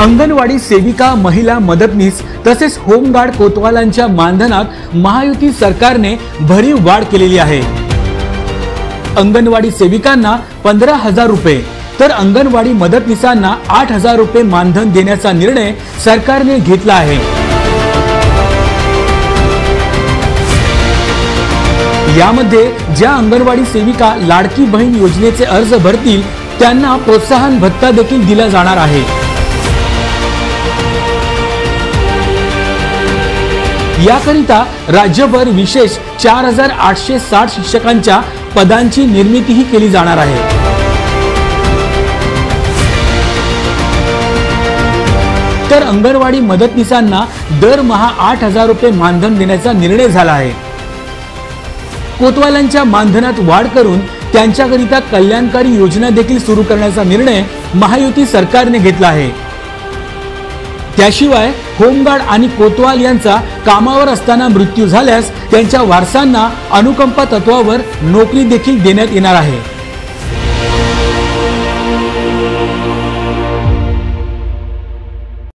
अंगणवाडी सेविका, महिला मदतनीस तसेच होमगार्ड कोतवालांच्या मानधनात महायुती सरकारने भरीव वाढ केलेली आहे। अंगणवाडी सेविकांना 15,000 रुपये तर अंगणवाडी मदतनीसांना 8,000 रुपये मानधन देण्याचा निर्णय सरकारने घेतला आहे। यामध्ये ज्या अंगणवाडी सेविका लाडकी बहीण योजनेचे अर्ज भरतील त्यांना प्रोत्साहन भत्ता देखील दिला जाणार आहे। याकरिता राज्यभर विशेष 4,860 शिक्षकांच्या पदांची निर्मितीही केली जाणार आहे। तर अंगणवाडी मदतनीसांना दरमहा 8,000 रुपये मानधन देण्याचा निर्णय झाला आहे। कोतवालांच्या मानधनात वाढ करून त्यांच्याकरिता कल्याणकारी योजना देखील सुरू करण्याचा निर्णय महायुती सरकारने घेतला आहे। त्याशिवाय होमगार्ड आणि कोतवाल यांचा कामावर असताना मृत्यू झाल्यास त्यांच्या वारसांना अनुकंपा तत्वावर नोकरी देखील देण्यात येणार आहे।